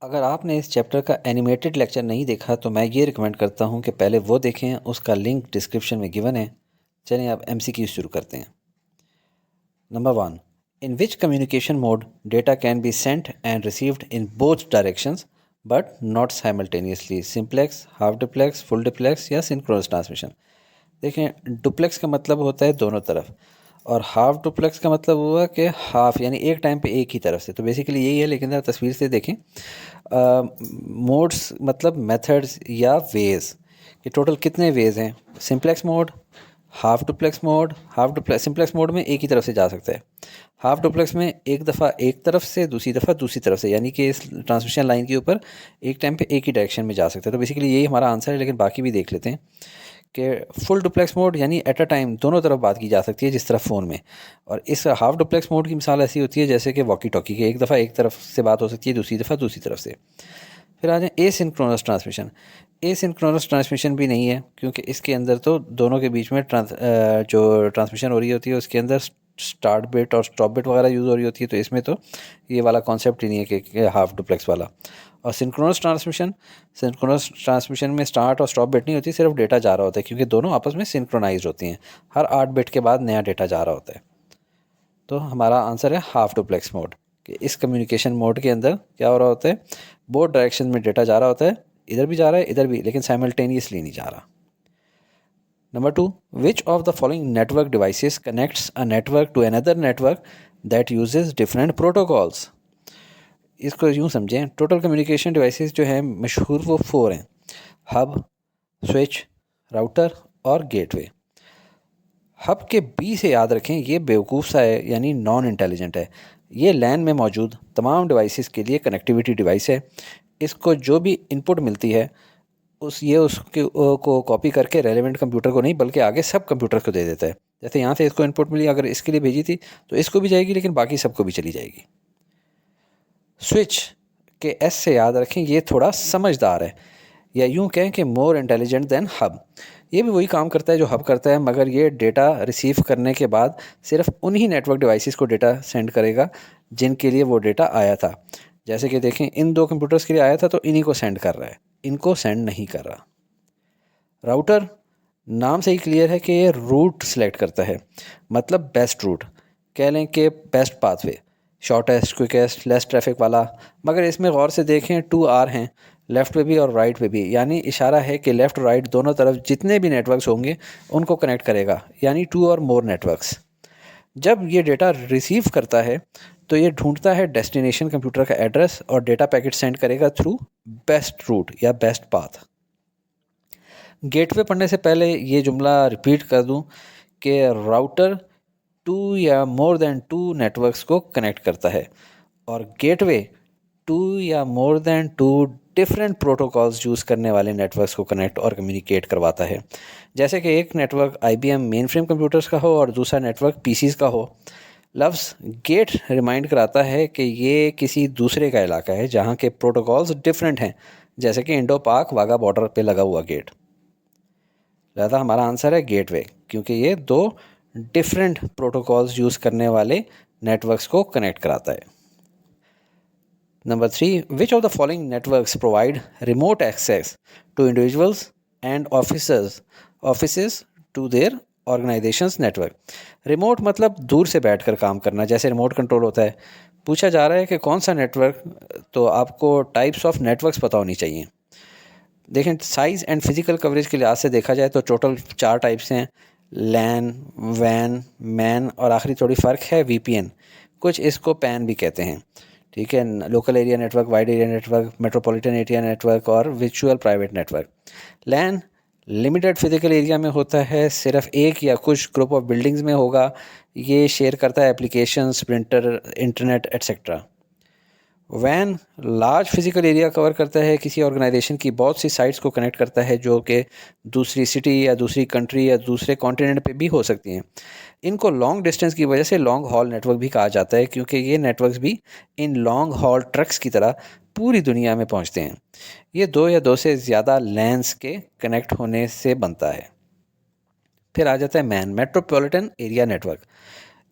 अगर आपने इस चैप्टर का एनिमेटेड लेक्चर नहीं देखा तो मैं ये रिकमेंड करता हूँ कि पहले वो देखें, उसका लिंक डिस्क्रिप्शन में गिवन है। चलें अब MCQ शुरू करते हैं। Number 1, in which communication mode data can be sent and received in both directions but not simultaneously, simplex, half duplex, full duplex या सिंक्रोनस ट्रांसमिशन। देखें, डुप्लेक्स का मतलब होता है दोनों तरफ, और हाफ डुप्लेक्स का मतलब हुआ कि हाफ यानी एक टाइम पे एक ही तरफ से। तो बेसिकली यही है, लेकिन ज़रा तस्वीर से देखें। मोड्स मतलब मेथड्स या वेज, कि टोटल कितने वेज हैं। Simplex mode, half duplex mode. Half duplex simplex mode में एक ही तरफ से जा सकता है। हाफ डुप्लेक्स में एक दफ़ा एक तरफ से, दूसरी दफ़ा दूसरी तरफ से, यानी कि इस ट्रांसमिशन लाइन के ऊपर एक टाइम पे एक ही डायरेक्शन में जा सकता है। तो बेसिकली यही हमारा आंसर है, लेकिन बाकी भी देख लेते हैं कि फुल डुप्लेक्स मोड यानी एट अ टाइम दोनों तरफ बात की जा सकती है, जिस तरह फ़ोन में। और इस हाफ डुप्लेक्स मोड की मिसाल ऐसी होती है जैसे कि वॉकी टॉकी के, एक दफ़ा एक तरफ से बात हो सकती है, दूसरी दफ़ा दूसरी तरफ से। फिर आ जाए एसिंक्रोनस ट्रांसमिशन। एसिंक्रोनस ट्रांसमिशन भी नहीं है, क्योंकि इसके अंदर तो दोनों के बीच में जो ट्रांसमिशन हो रही होती है उसके अंदर स्टार्ट बिट और स्टॉप बिट वगैरह यूज़ हो रही होती है। तो इसमें तो ये वाला कॉन्सेप्ट ही नहीं है कि हाफ डुप्लेक्स वाला। और सिंक्रोनस ट्रांसमिशन में स्टार्ट और स्टॉप बिट नहीं होती, सिर्फ डेटा जा रहा होता है, क्योंकि दोनों आपस में सिंक्रोनाइज होती हैं। हर 8 बिट के बाद नया डेटा जा रहा होता है। तो हमारा आंसर है हाफ डुप्लेक्स मोड, कि इस कम्युनिकेशन मोड के अंदर क्या हो रहा होता है, बोथ डायरेक्शन में डेटा जा रहा होता है, इधर भी जा रहा है इधर भी, लेकिन साइमल्टेनियसली नहीं जा रहा। Number 2, which of the following network devices connects a network to another network that uses different protocols. इसको यूँ समझें, टोटल कम्युनिकेशन डिवाइसेस जो हैं मशहूर वो 4 हैं: हब, स्विच, राउटर और गेटवे। हब के बी से याद रखें, ये बेवकूफ़ सा है, यानी नॉन इंटेलिजेंट है। ये लैन में मौजूद तमाम डिवाइसेस के लिए कनेक्टिविटी डिवाइस है। इसको जो भी इनपुट मिलती है उसके को कॉपी करके रेलेवेंट कंप्यूटर को नहीं, बल्कि आगे सब कंप्यूटर को दे देता है। जैसे यहाँ से इसको इनपुट मिली, अगर इसके लिए भेजी थी तो इसको भी जाएगी, लेकिन बाकी सबको भी चली जाएगी। स्विच के एस से याद रखें, ये थोड़ा समझदार है, या यूँ कहें कि मोर इंटेलिजेंट देन हब। ये भी वही काम करता है जो हब करता है, मगर ये डेटा रिसीव करने के बाद सिर्फ उन्हीं नेटवर्क डिवाइसेस को डेटा सेंड करेगा जिनके लिए वो डेटा आया था। जैसे कि देखें, इन 2 कंप्यूटर्स के लिए आया था तो इन्हीं को सेंड कर रहा है, इनको सेंड नहीं कर रहा। राउटर, नाम से ही क्लियर है कि ये रूट सेलेक्ट करता है, मतलब बेस्ट रूट, कह लें कि best pathway, shortest, quickest, less traffic वाला। मगर इसमें गौर से देखें 2R हैं, लेफ़्ट पे भी और राइट पे भी, यानी इशारा है कि लेफ़्ट राइट दोनों तरफ जितने भी नेटवर्क्स होंगे उनको कनेक्ट करेगा, यानी 2 और मोर नेटवर्क्स। जब ये डेटा रिसीव करता है तो ये ढूंढता है डेस्टिनेशन कंप्यूटर का एड्रेस और डेटा पैकेट सेंड करेगा थ्रू बेस्ट रूट या बेस्ट पाथ। गेटवे पढ़ने से पहले ये जुमला रिपीट कर दूं कि राउटर 2 या मोर देन 2 नेटवर्क्स को कनेक्ट करता है, और गेटवे 2 या more than 2 different protocols use करने वाले नेटवर्क्स को कनेक्ट और कम्युनिकेट करवाता है। जैसे कि एक network IBM main frame computers का हो और दूसरा नेटवर्क PCs का हो। लफ्ज़ गेट रिमाइंड कराता है कि ये किसी दूसरे का इलाका है जहाँ के प्रोटोकॉल्स डिफरेंट हैं, जैसे कि इंडो पाक वाघा बॉर्डर पे लगा हुआ गेट। लिहाजा हमारा आंसर है गेटवे, क्योंकि ये 2 डिफरेंट प्रोटोकॉल्स यूज़ करने वाले नेटवर्क्स को कनेक्ट कराता है। Number 3, which of the following networks provide remote access to individuals and offices to their organizations network. Remote मतलब दूर से बैठकर काम करना, जैसे रिमोट कंट्रोल होता है। पूछा जा रहा है कि कौन सा नेटवर्क, तो आपको टाइप्स ऑफ नेटवर्क्स पता होनी चाहिए। देखें, साइज़ एंड फिज़िकल कवरेज के लिहाज से देखा जाए तो टोटल 4 टाइप्स हैं: लैन, वैन, मैन, और आखिरी थोड़ी फ़र्क है VPN। कुछ इसको पैन भी कहते हैं, ठीक है। Local area network, wide area network, metropolitan area network और वर्चुअल प्राइवेट नेटवर्क। लैन लिमिटेड फिजिकल एरिया में होता है, सिर्फ एक या कुछ ग्रुप ऑफ बिल्डिंग्स में होगा। ये शेयर करता है एप्लीकेशंस, प्रिंटर, इंटरनेट एट्सेट्रा। वैन लार्ज फिजिकल एरिया कवर करता है, किसी ऑर्गेनाइजेशन की बहुत सी साइट्स को कनेक्ट करता है, जो कि दूसरी सिटी या दूसरी कंट्री या दूसरे कॉन्टिनेंट पे भी हो सकती हैं। इनको लॉन्ग डिस्टेंस की वजह से लॉन्ग हॉल नेटवर्क भी कहा जाता है, क्योंकि ये नेटवर्क्स भी इन लॉन्ग हॉल ट्रक्स की तरह पूरी दुनिया में पहुंचते हैं। ये 2 या 2 से ज़्यादा लैन्स के कनेक्ट होने से बनता है। फिर आ जाता है मैन, मेट्रोपॉलिटन एरिया नेटवर्क।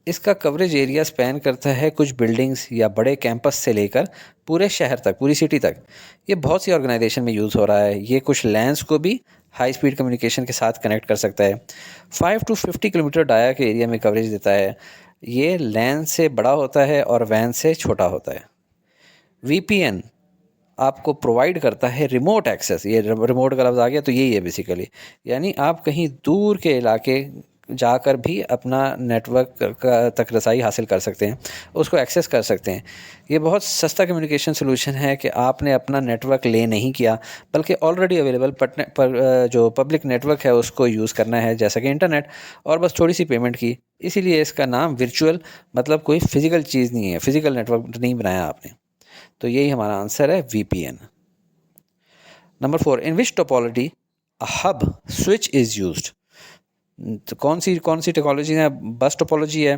इसका कवरेज एरिया स्पैन करता है कुछ बिल्डिंग्स या बड़े कैंपस से लेकर पूरे शहर तक, पूरी सिटी तक। ये बहुत सी ऑर्गेनाइजेशन में यूज़ हो रहा है। ये कुछ लैंड्स को भी हाई स्पीड कम्युनिकेशन के साथ कनेक्ट कर सकता है। 5 to 50 किलोमीटर डाया के एरिया में कवरेज देता है। ये लैन से बड़ा होता है और वैन से छोटा होता है। VPN आपको प्रोवाइड करता है रिमोट एक्सेस। ये रिमोट का लफ्ज़ आ गया तो यही है बेसिकली, यानी आप कहीं दूर के इलाके जाकर भी अपना नेटवर्क तक रसाई हासिल कर सकते हैं, उसको एक्सेस कर सकते हैं। ये बहुत सस्ता कम्युनिकेशन सलूशन है कि आपने अपना नेटवर्क ले नहीं किया, बल्कि ऑलरेडी अवेलेबल जो पब्लिक नेटवर्क है उसको यूज़ करना है, जैसा कि इंटरनेट, और बस थोड़ी सी पेमेंट की। इसीलिए इसका नाम वर्चुअल, मतलब कोई फ़िज़िकल चीज़ नहीं है, फ़िज़िकल नेटवर्क नहीं बनाया आपने। तो यही हमारा आंसर है VPN। Number 4, in which topology a hub switch is used. तो कौन सी टोपोलॉजी है? बस टोपोलॉजी है,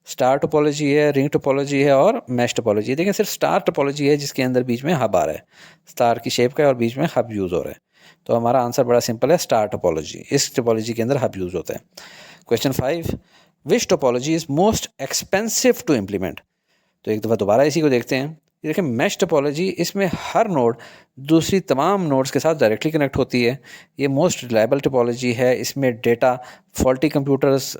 स्टार टोपोलॉजी है, रिंग टोपोलॉजी है और मैश टोपोलॉजी है। देखिए सिर्फ स्टार टोपोलॉजी है जिसके अंदर बीच में हब आ रहा है, स्टार की शेप का है और बीच में हब यूज़ हो रहा है। तो हमारा आंसर बड़ा सिंपल है, स्टार टोपोलॉजी। इस टोपोलॉजी के अंदर हब यूज़ होता है। Question 5, which topology is most expensive to implement. तो एक दफ़ा दोबारा इसी को देखते हैं। ये देखिए मैश टोपोलॉजी, इसमें हर नोड दूसरी तमाम नोड्स के साथ डायरेक्टली कनेक्ट होती है। ये मोस्ट रिलायबल टोपोलॉजी है। इसमें डेटा फॉल्टी कंप्यूटर्स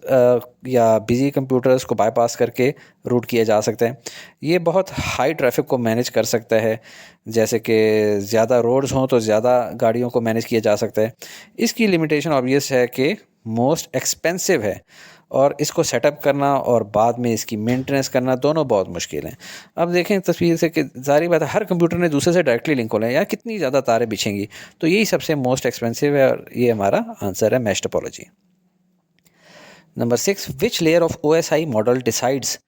या बिजी कंप्यूटर्स को बाईपास करके रूट किया जा सकता है। ये बहुत हाई ट्रैफिक को मैनेज कर सकता है, जैसे कि ज़्यादा रोड्स हों तो ज़्यादा गाड़ियों को मैनेज किया जा सकता है। इसकी लिमिटेशन ऑब्वियस है कि मोस्ट एक्सपेंसिव है और इसको सेटअप करना और बाद में इसकी मेंटेनेंस करना दोनों बहुत मुश्किल हैं। अब देखें तस्वीर से कि ज़ाहिर बात है हर कंप्यूटर ने दूसरे से डायरेक्टली लिंक होना है, यार कितनी ज़्यादा तारें बिछेंगी। तो यही सबसे मोस्ट एक्सपेंसिव है और ये हमारा आंसर है mesh topology. Number 6, which layer of OSI model decides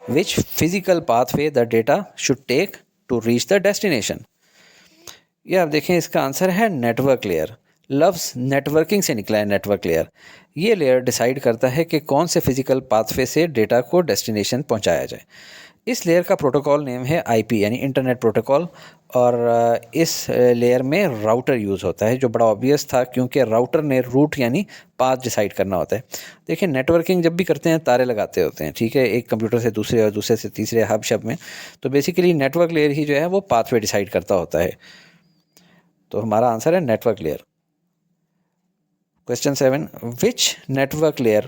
which physical pathway the data should take to reach the destination. ये आप देखें इसका आंसर है नेटवर्क लेयर। लफ्ज़ नेटवर्किंग से निकला है, नेटवर्क लेयर। ये लेयर डिसाइड करता है कि कौन से फिजिकल पाथवे से डेटा को डेस्टिनेशन पहुंचाया जाए। इस लेयर का प्रोटोकॉल नेम है IP यानी इंटरनेट प्रोटोकॉल, और इस लेयर में राउटर यूज़ होता है, जो बड़ा ऑब्वियस था क्योंकि राउटर ने रूट यानी पाथ डिसाइड करना होता है। देखिए नेटवर्किंग जब भी करते हैं तारे लगाते होते हैं, ठीक है, एक कंप्यूटर से दूसरे और दूसरे से तीसरे हब शब में। तो बेसिकली नेटवर्क लेयर ही जो है वो पाथवे डिसाइड करता होता है। तो हमारा आंसर है network layer. Question 7, which network layer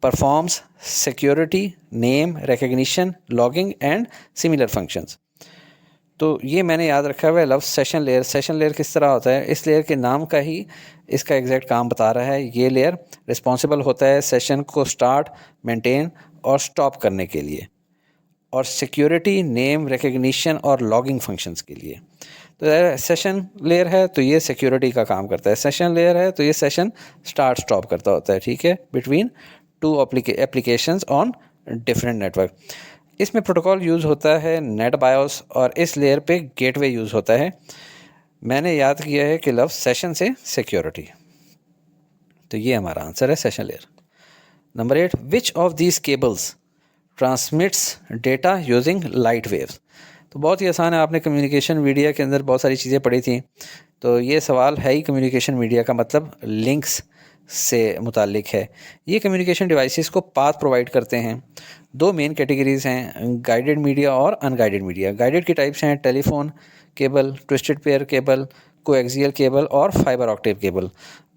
performs security, name recognition, logging and similar functions। तो ये मैंने याद रखा हुआ है लफ्ज़ सेशन लेयर। सेशन लेयर किस तरह होता है? इस लेयर के नाम का ही इसका एग्जैक्ट काम बता रहा है। ये लेयर रिस्पॉन्सिबल होता है सेशन को स्टार्ट, मेंटेन और स्टॉप करने के लिए, और सिक्योरिटी, नेम रिकग्निशन और लॉगिंग फंक्शंस के लिए। तो सेशन लेयर है तो ये सिक्योरिटी का काम करता है, सेशन लेयर है तो ये सेशन स्टार्ट स्टॉप करता होता है, ठीक है, between two applications on different network. इसमें प्रोटोकॉल यूज़ होता है नेट बायोस और इस लेयर पे गेटवे यूज़ होता है। मैंने याद किया है कि लफ्ज़ सेशन से सिक्योरिटी। तो ये हमारा आंसर है session layer. Number 8, which of these cables transmits data using light waves. तो बहुत ही आसान है, आपने कम्युनिकेशन मीडिया के अंदर बहुत सारी चीज़ें पढ़ी थी। तो ये सवाल है ही कम्युनिकेशन मीडिया का, मतलब लिंक्स से मुतालिक है। ये कम्युनिकेशन डिवाइसेस को पाथ प्रोवाइड करते हैं। दो मेन कैटेगरीज़ हैं, गाइडेड मीडिया और अनगाइडेड मीडिया। गाइडेड की टाइप्स हैं telephone cable, twisted pair cable, coaxial cable और फाइबर ऑप्टिक केबल।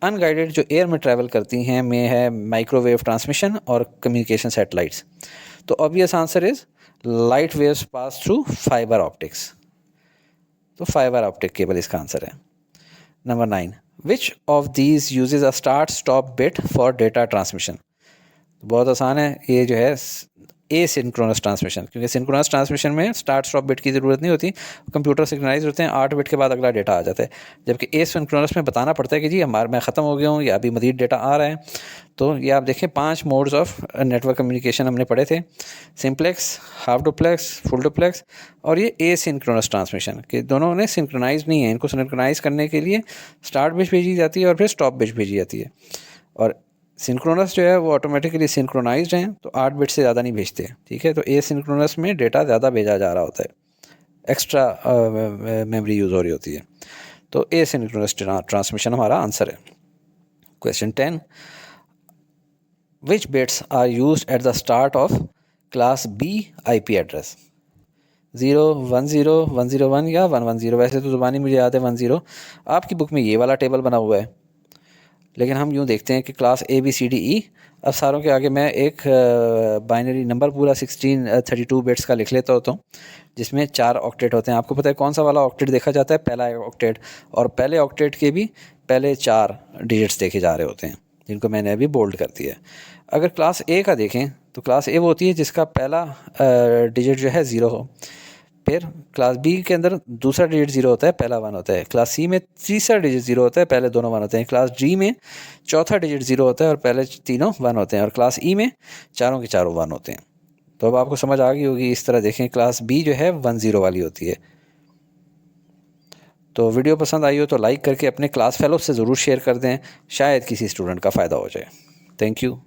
अनगाइडेड जो एयर में ट्रैवल करती हैं में है माइक्रोवेव ट्रांसमिशन और कम्युनिकेशन सैटेलाइट्स। तो obvious answer is light waves pass through fibre optics. तो फाइबर ऑप्टिक केबल इसका आंसर है। Number 9, which of these usage a start stop bit for data transmission. बहुत आसान है, ये जो है एसिंक्रोनस ट्रांसमिशन, क्योंकि सिंक्रोनस ट्रांसमिशन में स्टार्ट स्टॉप बिट की ज़रूरत नहीं होती, कंप्यूटर सिंक्रोनाइज होते हैं, 8 बिट के बाद अगला डेटा आ जाता है। जबकि एसिंक्रोनस में बताना पड़ता है कि जी मैं ख़त्म हो गया हूँ या अभी मज़ीद डेटा आ रहा है। तो ये आप देखें 5 मोड्स ऑफ नेटवर्क कम्युनिकेशन हमने पढ़े थे, simplex, half duplex, full duplex और ये एसिंक्रोनस ट्रांसमिशन, कि दोनों ने सिंक्रोनाइज नहीं है। इनको सिंक्रोनाइज करने के लिए स्टार्ट बिट भेजी जाती है और फिर स्टॉप बिट भेजी जाती है। और सिंक्रोनस जो है वो ऑटोमेटिकली सिंक्रोनाइज्ड हैं, तो 8 बिट से ज़्यादा नहीं भेजते, ठीक है। तो एसिंक्रोनस में डेटा ज़्यादा भेजा जा रहा होता है, एक्स्ट्रा मेमोरी यूज़ हो रही होती है। तो एसिंक्रोनस ट्रांसमिशन हमारा आंसर है। Question 10, which bits are use at the start of class B IP address? 0 10 101 या 110। वैसे तो ज़ुबानी मुझे याद है 10। आपकी बुक में ये वाला टेबल बना हुआ है, लेकिन हम यूँ देखते हैं कि क्लास ABCDE। अब सारों के आगे मैं एक बाइनरी नंबर पूरा 32 बिट्स का लिख लेता होता हूँ, जिसमें 4 ऑक्टेट होते हैं। आपको पता है कौन सा वाला ऑक्टेट देखा जाता है? पहला ऑक्टेट। और पहले ऑक्टेट के भी पहले 4 डिजिट्स देखे जा रहे होते हैं, जिनको मैंने अभी बोल्ड कर दिया है। अगर क्लास A का देखें तो क्लास A वो होती है जिसका पहला डिजिट जो है 0 हो। फिर क्लास B के अंदर दूसरा डिजिट 0 होता है, पहला 1 होता है। क्लास C में तीसरा डिजिट 0 होता है, पहले दोनों 1 होते हैं। क्लास D में चौथा डिजिट 0 होता है और पहले तीनों 1 होते हैं। और क्लास E में चारों के चारों 1 होते हैं। तो अब आपको समझ आ गई होगी। इस तरह देखें, क्लास B जो है 10 वाली होती है। तो वीडियो पसंद आई हो तो लाइक करके अपने क्लास फेलो से ज़रूर शेयर कर दें, शायद किसी स्टूडेंट का फ़ायदा हो जाए। Thank you.